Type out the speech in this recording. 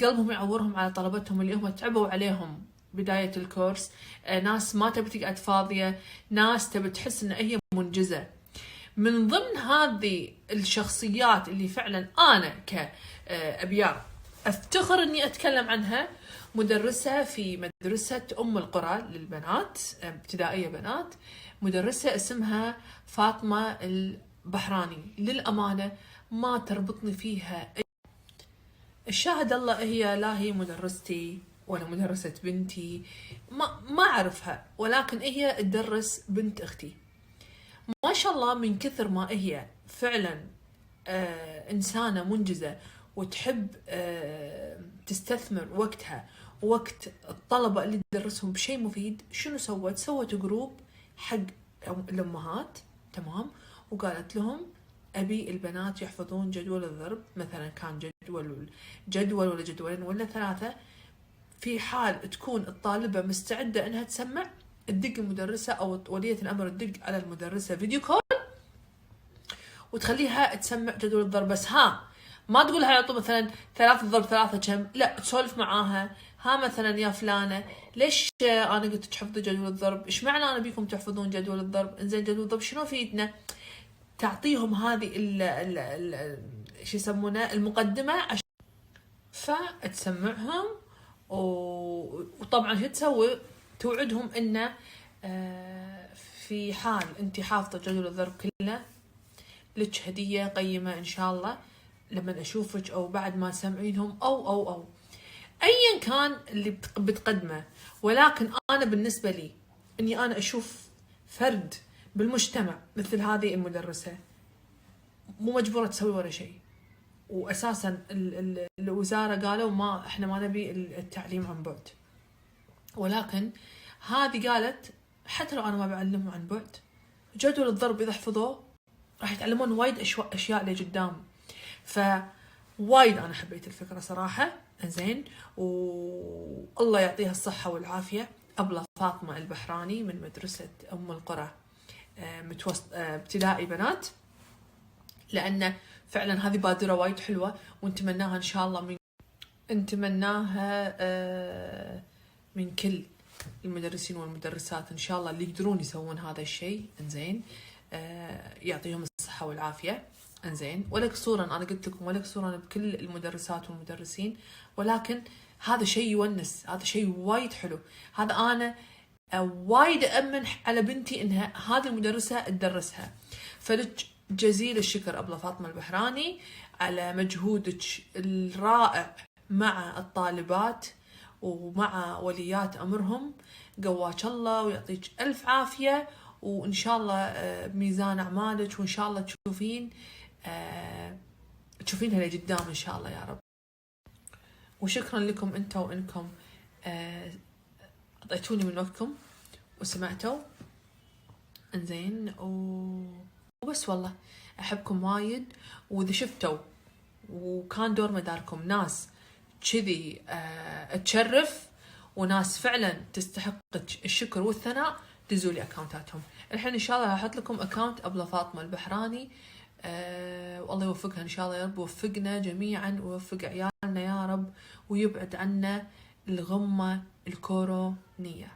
قلبهم يعورهم على طلبتهم اللي هم تعبوا عليهم بداية الكورس، ناس ما تبي تقعد فاضية، ناس تبي تحس ان هي منجزة. من ضمن هذه الشخصيات اللي فعلا انا كأبيار افتخر اني اتكلم عنها، مدرسة في مدرسة ام القرى للبنات، ابتدائية بنات، مدرسة اسمها فاطمة البحراني. للأمانة ما تربطني فيها الشاهد الله، هي لا هي مدرستي ولا مدرسة بنتي، ما أعرفها، ولكن هي تدرس بنت أختي. ما شاء الله من كثر ما هي فعلا إنسانة منجزة وتحب تستثمر وقتها ووقت الطلبة اللي تدرسهم بشيء مفيد. شنو سوت جروب حق الأمهات، تمام، وقالت لهم أبي البنات يحفظون جدول الضرب، مثلا كان جدول ولا جدولين ولا 3، في حال تكون الطالبة مستعدة انها تسمع، تدق المدرسة او ولية الامر تدق على المدرسة فيديو كول وتخليها تسمع جدول الضرب. بس ما تقولها يعطوا مثلا 3 ضرب 3 كم، لا، تسولف معاها. مثلا يا فلانة ليش انا قلت تحفظي جدول الضرب؟ ايش معنى انا بيكم تحفظون جدول الضرب؟ انزين جدول الضرب شنو فيدنا؟ تعطيهم هذه شو يسمونه المقدمة فتسمعهم. وطبعا شو تسوي؟ توعدهم انه في حال انت حافظة جدول الضرب كله لك هدية قيمة ان شاء الله لما اشوفك، او بعد ما تسمعينهم او ايا كان اللي بتقدمه. ولكن انا بالنسبة لي اني انا اشوف فرد بالمجتمع مثل هذه المدرسة مو مجبورة تسوي ولا شيء، واساسا الوزارة قالوا احنا ما نبي التعليم عن بعد، ولكن هذه قالت حتى لو انا ما بعلمهم عن بعد، جدول الضرب اذا حفظوه راح يتعلمون وايد اشياء لقدام. فوايد انا حبيت الفكرة صراحة. زين، والله يعطيها الصحة والعافية أبلة فاطمة البحراني من مدرسة أم القرى ابتدائي بنات، لأن فعلا هذه بادرة وايد حلوة، ونتمناها إن شاء الله نتمناها من كل المدرسين والمدرسات إن شاء الله اللي يقدرون يسوون هذا الشيء. إنزين، يعطيهم الصحة والعافية. إنزين، ولا قصورا، أنا قلت لكم ولا قصورا بكل المدرسات والمدرسين، ولكن هذا شيء يونس، هذا شيء وايد حلو. هذا أنا وايد أمن على بنتي إنها هذه المدرسة تدرسها. فلك جزيل الشكر أبلة فاطمة البحراني على مجهودك الرائع مع الطالبات ومع وليات أمرهم. قواك الله ويعطيك ألف عافية، وإن شاء الله بميزان أعمالك، وإن شاء الله تشوفينها لقدام إن شاء الله يا رب. وشكرا لكم أنتوا وإنكم أعطيتوني من وقتكم وسمعتوا. إنزين، وبس والله أحبكم وايد. وإذا شفتوا وكان دور مداركم ناس كذي تشرف وناس فعلا تستحق الشكر والثناء، دزوا لي أكاونتاتهم. الحين إن شاء الله هحط لكم أكاونت أبلة فاطمة البحراني، والله يوفقها إن شاء الله يا رب، ووفقنا جميعا ويوفق عيالنا يا رب، ويبعد عنا الغمة الكورونية.